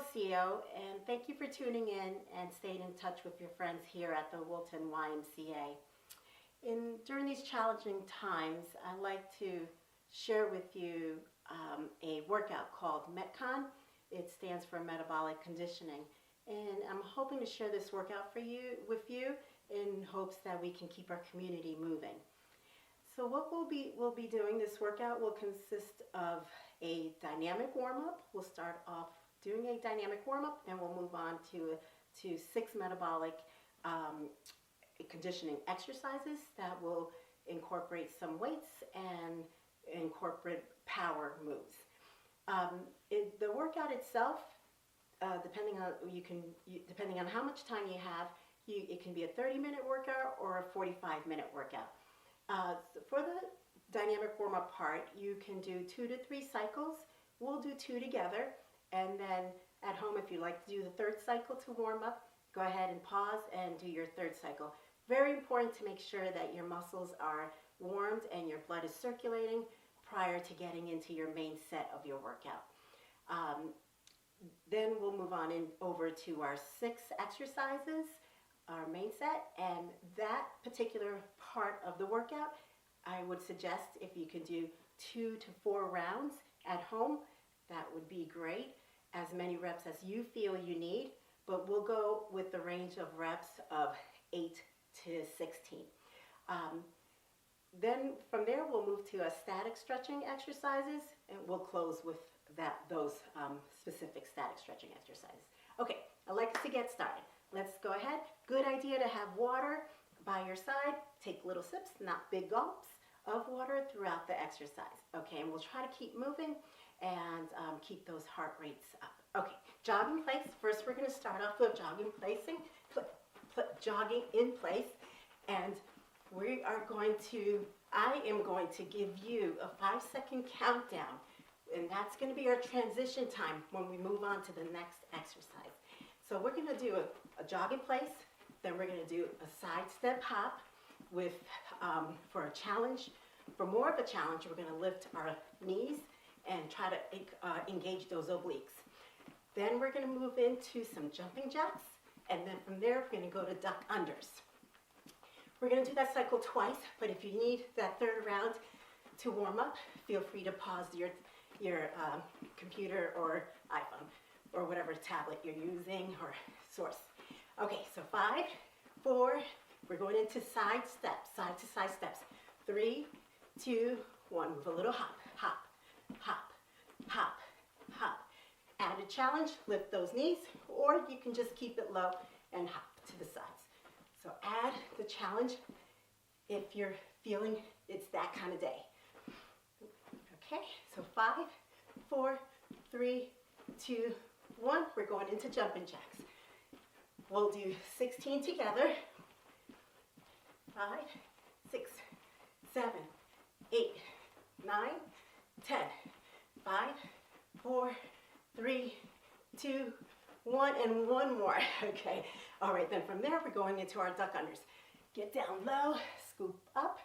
Rocio, and thank you for tuning in and staying in touch with your friends here at the Wilton YMCA. During these challenging times, I like to share with you a workout called Metcon. It stands for metabolic conditioning, and I'm hoping to share this workout with you in hopes that we can keep our community moving. So what we'll be doing, this workout will consist of a dynamic warm-up. We'll start off doing a dynamic warm-up, and we'll move on to 6 metabolic conditioning exercises that will incorporate some weights and incorporate power moves. The workout itself, depending on how much time you have, it can be a 30-minute workout or a 45-minute workout. For the dynamic warm-up part, you can do 2 to 3 cycles. We'll do 2 together, and then at home, if you like to do the 3rd cycle to warm up, go ahead and pause and do your 3rd cycle. Very important to make sure that your muscles are warmed and your blood is circulating prior to getting into your main set of your workout. Then we'll move on over to our 6 exercises, our main set, and that particular part of the workout, I would suggest if you can do 2 to 4 rounds at home, that would be great. As many reps as you feel you need, but we'll go with the range of reps of 8 to 16. Then from there, we'll move to a static stretching exercises, and we'll close with those specific static stretching exercises. Okay, I'd like us to get started. Let's go ahead. Good idea to have water by your side. Take little sips, not big gulps of water throughout the exercise. Okay, and we'll try to keep moving and keep those heart rates up. Okay, jog in place. First, we're going to start off with jogging in place, and I am going to give you a 5-second countdown, and that's going to be our transition time when we move on to the next exercise. So we're going to do a jog in place, then we're going to do a side step hop for a challenge. For more of a challenge, we're going to lift our knees and try to engage those obliques. Then we're going to move into some jumping jacks, and then from there we're going to go to duck unders. We're going to do that cycle twice, but if you need that 3rd round to warm up, feel free to pause your computer or iPhone or whatever tablet you're using or source. Okay, so 5, 4, we're going into side to side steps. 3, 2, 1, move a little hop, hop, hop, hop, hop. Add a challenge, lift those knees, or you can just keep it low and hop to the sides. So add the challenge if you're feeling it's that kind of day. Okay, so 5, 4, 3, 2, 1. We're going into jumping jacks. We'll do 16 together. 5, 6, 7, 8, 9, 10. 5, 4, 3, 2, 1, and 1 more. Okay. All right, then from there, we're going into our duck unders. Get down low, scoop up,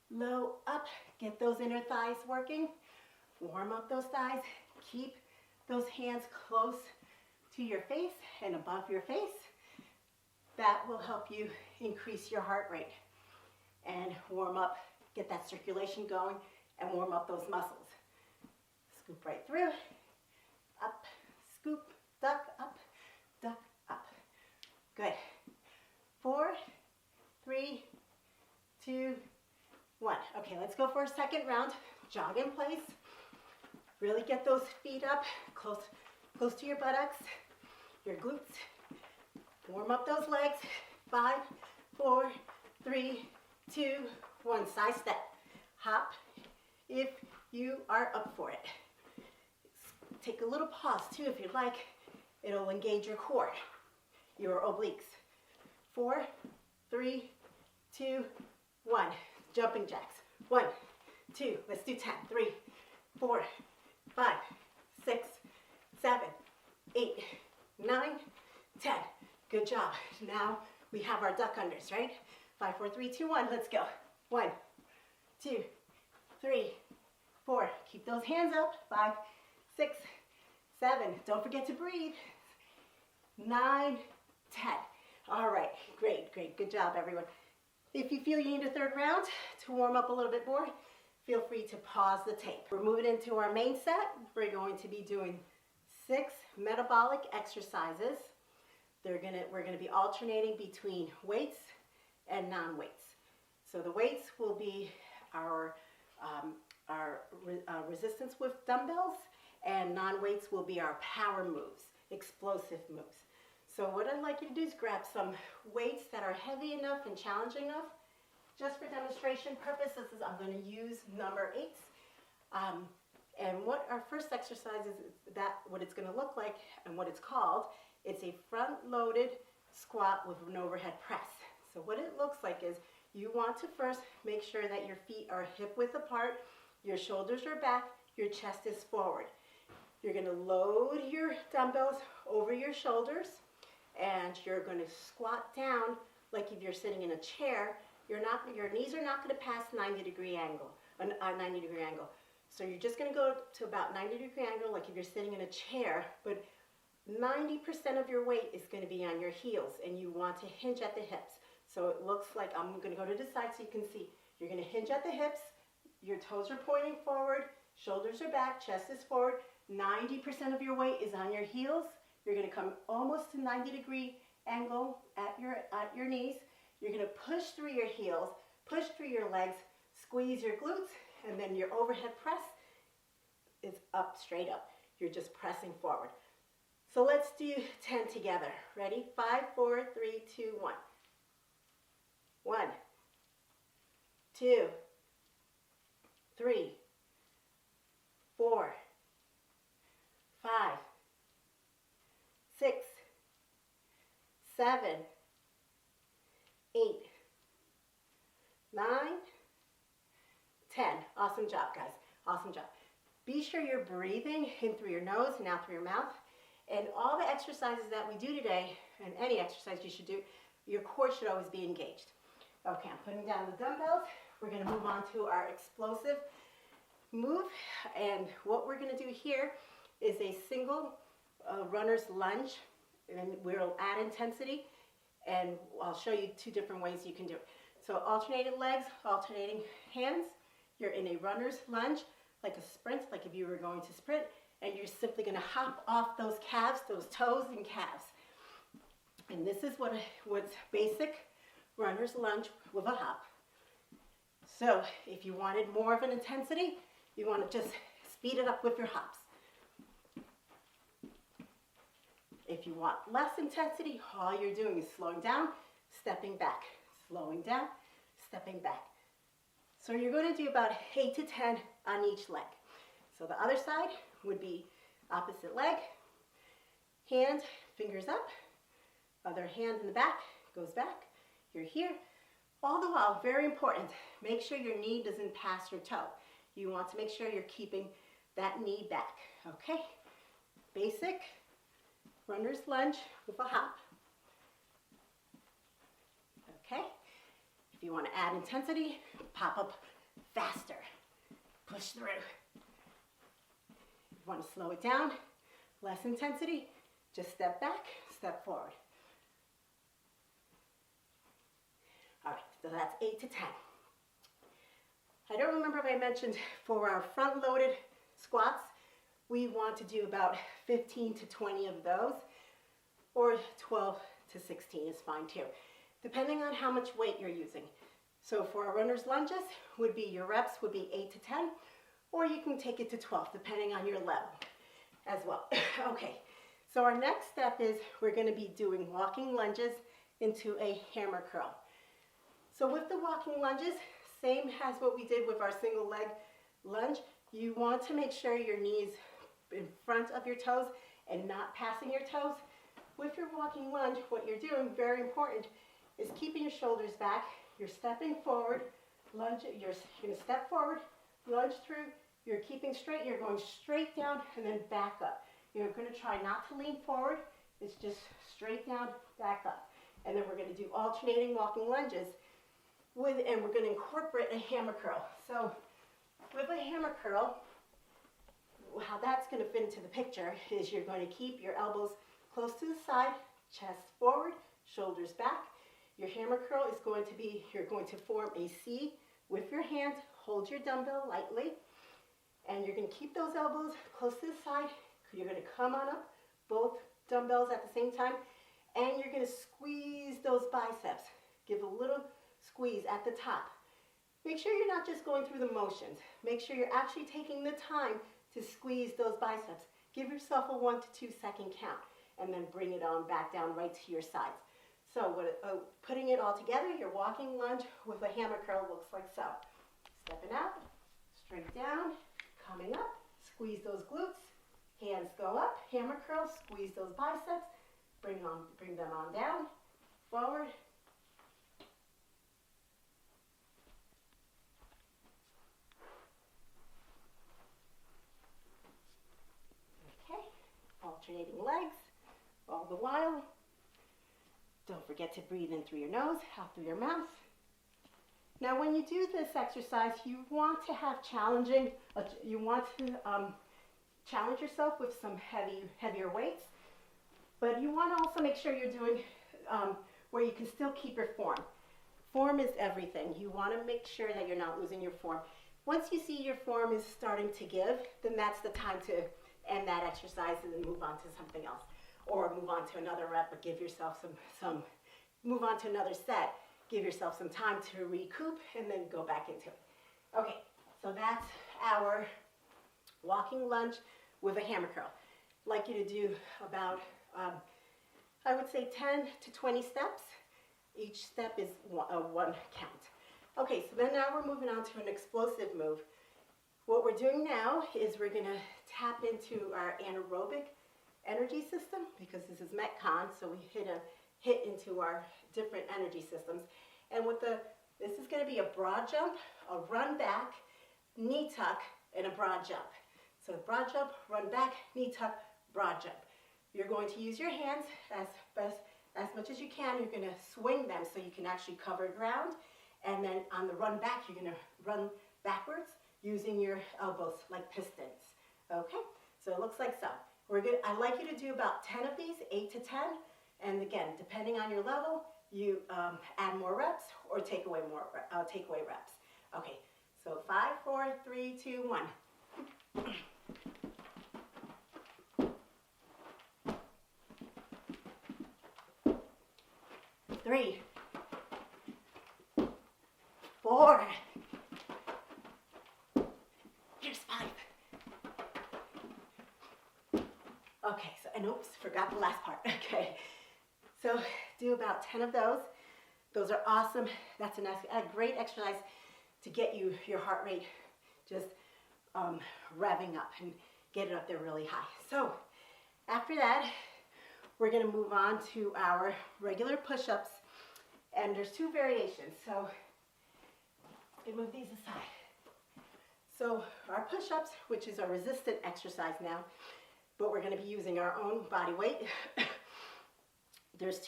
low up. Get those inner thighs working. Warm up those thighs. Keep those hands close to your face and above your face. That will help you increase your heart rate and warm up, get that circulation going, and warm up those muscles. Scoop right through. Up, scoop, duck, up, duck, up. Good. 4, 3, 2, 1. Okay, let's go for a 2nd round. Jog in place. Really get those feet up, close to your buttocks, your glutes. Warm up those legs. 5, 4, 3, 2, 1. Side step. Hop if you are up for it. Take a little pause too if you'd like. It'll engage your core, your obliques. 4, 3, 2, 1. Jumping jacks. 1, 2. Let's do 10. 3, 4, 5, 6, 7, 8, 9, 10. Good job. Now we have our duck unders, right? 5, 4, 3, 2, 1. Let's go. 1, 2, 3, 4. Keep those hands up. 5, 6, 7, don't forget to breathe, 9, 10. All right, great, great, good job everyone. If you feel you need a third round to warm up a little bit more, feel free to pause the tape. We're moving into our main set. We're going to be doing 6 metabolic exercises. We're gonna be alternating between weights and non-weights. So the weights will be our resistance with dumbbells, and non-weights will be our power moves, explosive moves. So what I'd like you to do is grab some weights that are heavy enough and challenging enough. Just for demonstration purposes, I'm going to use number 8s. And what our first exercise is, what it's going to look like and what it's called, it's a front-loaded squat with an overhead press. So what it looks like is you want to first make sure that your feet are hip-width apart, your shoulders are back, your chest is forward. You're going to load your dumbbells over your shoulders, and you're going to squat down like if you're sitting in a chair. Your knees are not going to pass 90-degree angle, a 90-degree angle. So you're just going to go to about 90-degree angle like if you're sitting in a chair, but 90% of your weight is going to be on your heels, and you want to hinge at the hips. So it looks like, I'm going to go to the side so you can see. You're going to hinge at the hips, your toes are pointing forward, shoulders are back, chest is forward, 90% of your weight is on your heels. You're going to come almost to 90-degree angle at your knees. You're going to push through your heels, push through your legs, squeeze your glutes, and then your overhead press is up, straight up. You're just pressing forward. So let's do 10 together. Ready? 5, 4, 3, 2, 1. 1, 2, 3, 4, 5, 6, 7, 8, 9, 10. Awesome job, guys. Awesome job. Be sure you're breathing in through your nose and out through your mouth. And all the exercises that we do today, and any exercise you should do, your core should always be engaged. Okay, I'm putting down the dumbbells. We're going to move on to our explosive move. And what we're going to do here is a single runner's lunge. And we'll add intensity. And I'll show you 2 different ways you can do it. So alternating legs, alternating hands. You're in a runner's lunge, like a sprint, like if you were going to sprint. And you're simply going to hop off those calves, those toes and calves. And this is what's basic runner's lunge with a hop. So if you wanted more of an intensity, you want to just speed it up with your hops. If you want less intensity, all you're doing is slowing down, stepping back, slowing down, stepping back. So you're going to do about 8 to 10 on each leg. So the other side would be opposite leg, hand, fingers up, other hand in the back, goes back, you're here. All the while, very important, make sure your knee doesn't pass your toe. You want to make sure you're keeping that knee back, okay? Basic runner's lunge with a hop, okay? If you want to add intensity, pop up faster, push through. If you want to slow it down, less intensity, just step back, step forward. All right, so that's 8 to 10. I don't remember if I mentioned for our front-loaded squats, we want to do about 15 to 20 of those, or 12 to 16 is fine too, depending on how much weight you're using. So for our runner's lunges, your reps would be 8 to 10, or you can take it to 12, depending on your level as well. Okay, so our next step is we're going to be doing walking lunges into a hammer curl. So with the walking lunges, same as what we did with our single leg lunge, you want to make sure your knees in front of your toes and not passing your toes. With your walking lunge, what you're doing, very important, is keeping your shoulders back. You're stepping forward, lunge, you're going to step forward, lunge through, you're keeping straight, you're going straight down and then back up. You're going to try not to lean forward, it's just straight down, back up. And then we're going to do alternating walking lunges and we're going to incorporate a hammer curl. So with a hammer curl, how that's going to fit into the picture is you're going to keep your elbows close to the side, chest forward, shoulders back. Your hammer curl is going to be, you're going to form a C with your hands, hold your dumbbell lightly, and you're going to keep those elbows close to the side. You're going to come on up, both dumbbells at the same time, and you're going to squeeze those biceps. Give a little squeeze at the top. Make sure you're not just going through the motions. Make sure you're actually taking the time to squeeze those biceps. Give yourself a 1 to 2 second count, and then bring it on back down right to your sides. So putting it all together, your walking lunge with a hammer curl looks like so. Stepping out, straight down, coming up, squeeze those glutes, hands go up, hammer curl, squeeze those biceps, bring them on down, forward. Okay, alternating legs all the while. Don't forget to breathe in through your nose, out through your mouth. Now when you do this exercise, you want to have challenge yourself with some heavier weights, but you want to also make sure you're doing where you can still keep your form. Form is everything. You want to make sure that you're not losing your form. Once you see your form is starting to give, then that's the time to end that exercise and then move on to something else. Or move on to another rep, but give yourself move on to another set. Give yourself some time to recoup and then go back into it. Okay, so that's our walking lunge with a hammer curl. I'd like you to do about, I would say 10 to 20 steps. Each step is one count. Okay, so then now we're moving on to an explosive move. What we're doing now is we're gonna tap into our anaerobic energy system, because this is Metcon, so we hit into our different energy systems. And this is going to be a broad jump, a run back, knee tuck, and a broad jump. So broad jump, run back, knee tuck, broad jump. You're going to use your hands as much as you can. You're going to swing them so you can actually cover ground. And then on the run back, you're going to run backwards using your elbows like pistons. Okay, so it looks like so. I'd like you to do about 10 of these, 8 to 10. And again, depending on your level, you add more reps or take away reps. Okay, so 5, 4, 3, 2, 1. 3, 4. Here's 5. Okay, so, and oops, forgot the last part. Okay, so do about 10 of those. Those are awesome. That's a great exercise to get your heart rate just revving up and get it up there really high. So after that, we're going to move on to our regular push-ups, and there's 2 variations. So let me move these aside. So our push-ups, which is a resistant exercise now, but we're going to be using our own body weight. There's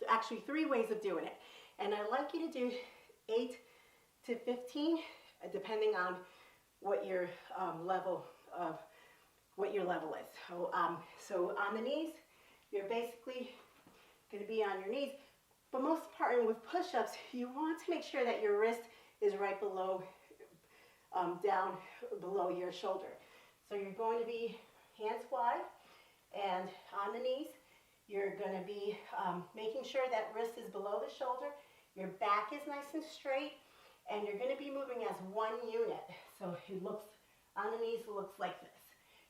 actually 3 ways of doing it. And I'd like you to do 8 to 15, depending on what your level is. So on the knees, you're basically going to be on your knees. But most important with push-ups, you want to make sure that your wrist is right below, down below your shoulder. So you're going to be hands wide, and on the knees, you're going to be making sure that wrist is below the shoulder, your back is nice and straight, and you're going to be moving as one unit. So it looks, on the knees, it looks like this.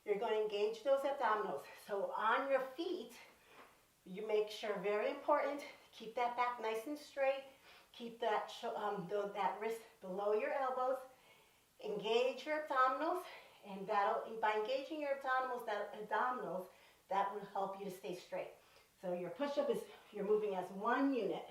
You're going to engage those abdominals. So on your feet, you make sure, very important, keep that back nice and straight, keep that wrist below your elbows, engage your abdominals, and by engaging your abdominals, that will help you to stay straight. So your push-up is, you're moving as one unit.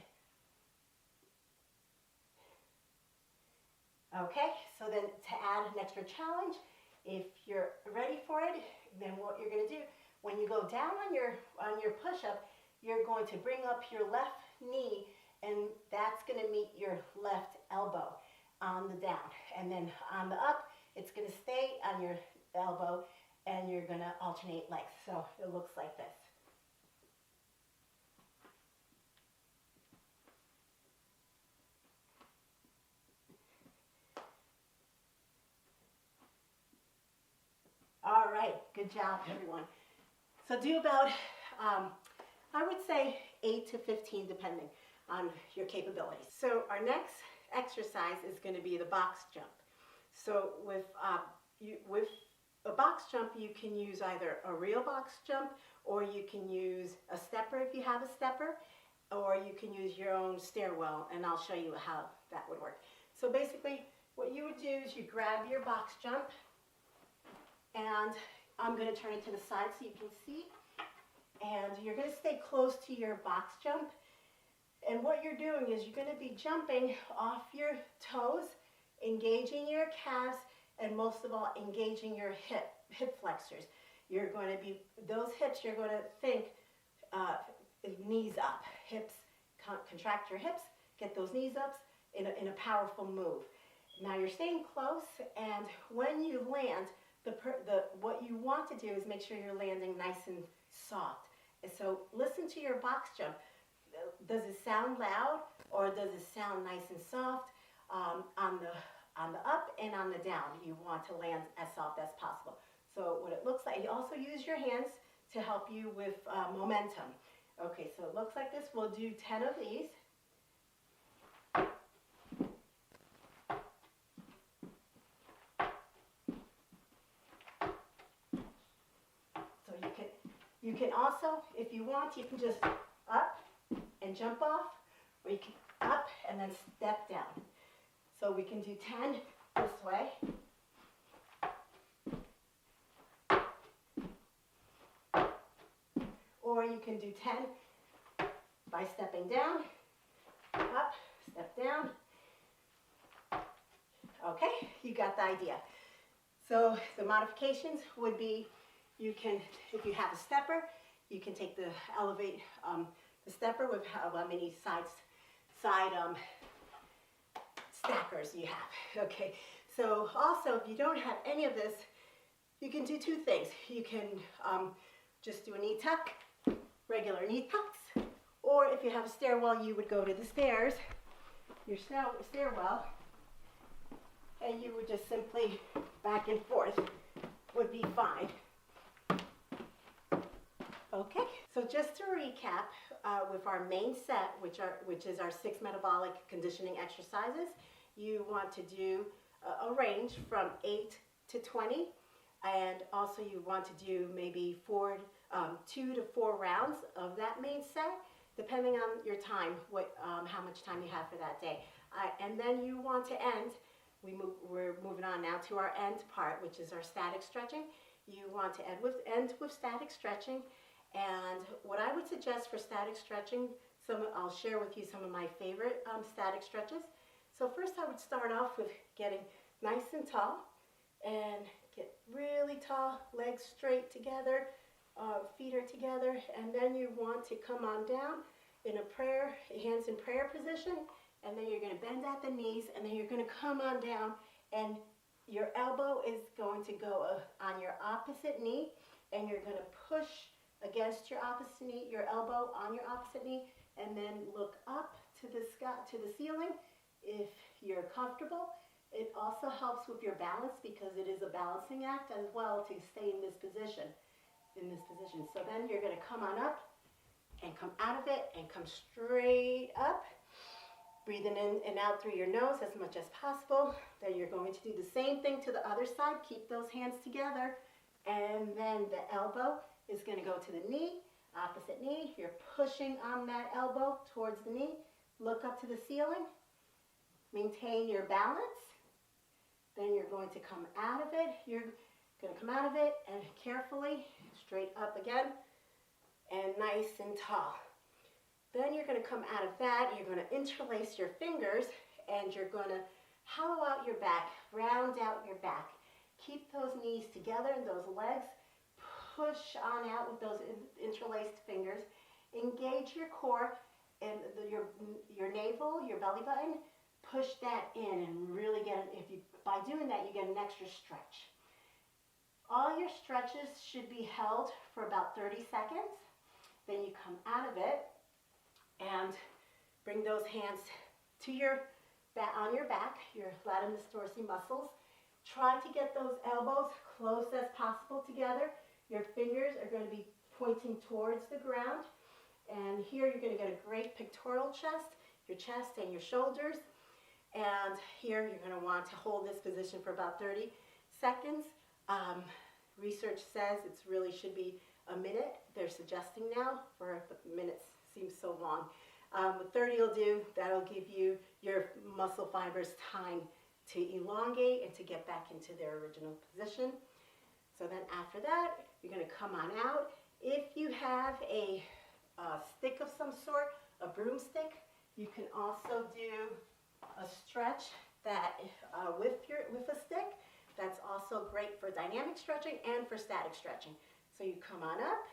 Okay, so then to add an extra challenge, if you're ready for it, then what you're going to do, when you go down on your push-up, you're going to bring up your left knee, and that's going to meet your left elbow on the down. And then on the up, it's going to stay on your elbow, and you're gonna alternate legs. So it looks like this. All right, good job, everyone. So do about, I would say 8 to 15, depending on your capabilities. So our next exercise is going to be the box jump. So with a box jump, you can use either a real box jump, or you can use a stepper if you have a stepper, or you can use your own stairwell, and I'll show you how that would work. So basically, what you would do is you grab your box jump, and I'm going to turn it to the side so you can see. And you're going to stay close to your box jump. And what you're doing is you're going to be jumping off your toes, engaging your calves, and most of all, engaging your hip flexors. You're going to be, those hips, you're going to think knees up, hips, contract your hips, get those knees up in a powerful move. Now you're staying close, and when you land, what you want to do is make sure you're landing nice and soft. And so listen to your box jump. Does it sound loud, or does it sound nice and soft? On the up and on the down, you want to land as soft as possible. So what it looks like, you also use your hands to help you with momentum. Okay, so it looks like this. We'll do 10 of these. You can also, if you want, you can just up and jump off, or you can up and then step down. So we can do 10 this way. Or you can do 10 by stepping down, up, step down. Okay, you got the idea. So the modifications would be, you can, if you have a stepper, you can take the the stepper with how many side stackers you have. Okay, so also if you don't have any of this, you can do two things. You can just do a knee tuck, regular knee tucks, or if you have a stairwell, you would go to the stairs, your stairwell, and you would just simply back and forth would be fine. Okay, so just to recap, with our main set, which is our 6 metabolic conditioning exercises, you want to do a range from 8 to 20, and also you want to do maybe 2 to 4 rounds of that main set, depending on your time, how much time you have for that day. And then you want to end. We're moving on now to our end part, which is our static stretching. You want to end with static stretching. And what I would suggest for static stretching, I'll share with you some of my favorite static stretches. So first I would start off with getting nice and tall, and get really tall, legs straight together, feet are together, and then you want to come on down in a prayer, hands in prayer position, and then you're going to bend at the knees, and then you're going to come on down, and your elbow is going to go on your opposite knee, and you're going to push against your opposite knee, your elbow on your opposite knee, and then look up to the sky, to the ceiling if you're comfortable. It also helps with your balance, because it is a balancing act as well to stay in this position. So then you're going to come on up and come out of it and come straight up, breathing in and out through your nose as much as possible. Then you're going to do the same thing to the other side. Keep those hands together, and then the elbow is going to go to the knee, opposite knee. You're pushing on that elbow towards the knee. Look up to the ceiling. Maintain your balance. Then you're going to come out of it. You're going to come out of it and carefully straight up again, and nice and tall. Then you're going to come out of that. You're going to interlace your fingers, and you're going to hollow out your back, round out your back. Keep those knees together and those legs. Push on out with those interlaced fingers. Engage your core and your navel, your belly button. Push that in and really get it. By doing that, you get an extra stretch. All your stretches should be held for about 30 seconds. Then you come out of it and bring those hands to on your back, your latissimus dorsi muscles. Try to get those elbows close as possible together. Your fingers are going to be pointing towards the ground. And here you're going to get a great pectoral chest, your chest and your shoulders. And here you're going to want to hold this position for about 30 seconds. Research says it really should be a minute. They're suggesting now, for minutes seems so long. What 30 will do, that'll give you your muscle fibers time to elongate and to get back into their original position. So then after that, you're going to come on out. If you have a stick of some sort, a broomstick, you can also do a stretch that with a stick. That's also great for dynamic stretching and for static stretching. So you come on up,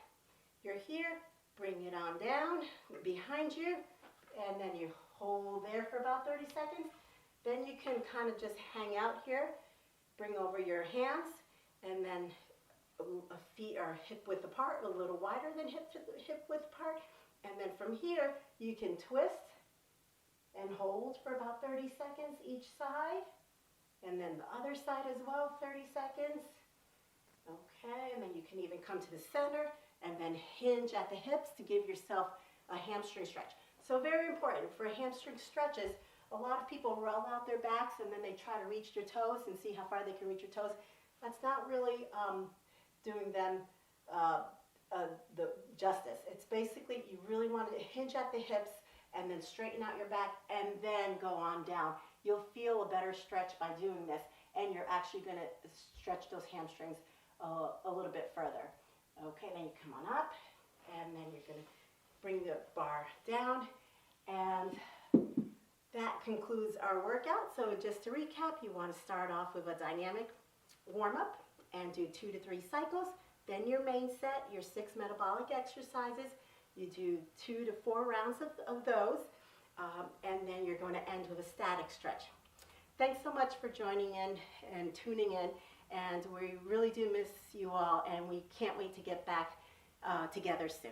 you're here, bring it on down behind you, and then you hold there for about 30 seconds. Then you can kind of just hang out here, bring over your hands, and then feet are hip width apart, a little wider than hip width apart. And then from here, you can twist and hold for about 30 seconds each side. And then the other side as well, 30 seconds. Okay, and then you can even come to the center and then hinge at the hips to give yourself a hamstring stretch. So very important for hamstring stretches. A lot of people roll out their backs and then they try to reach their toes and see how far they can reach your toes. That's not really doing them the justice. It's basically you really want to hinge at the hips and then straighten out your back and then go on down. You'll feel a better stretch by doing this, and you're actually going to stretch those hamstrings a little bit further. Okay, then you come on up, and then you're going to bring the bar down, and that concludes our workout. So just to recap, you want to start off with a dynamic warm-up and do 2 to 3 cycles. Then your main set, your 6 metabolic exercises. You do 2 to 4 rounds of those, and then you're going to end with a static stretch. Thanks so much for joining in and tuning in, and we really do miss you all, and we can't wait to get back together soon.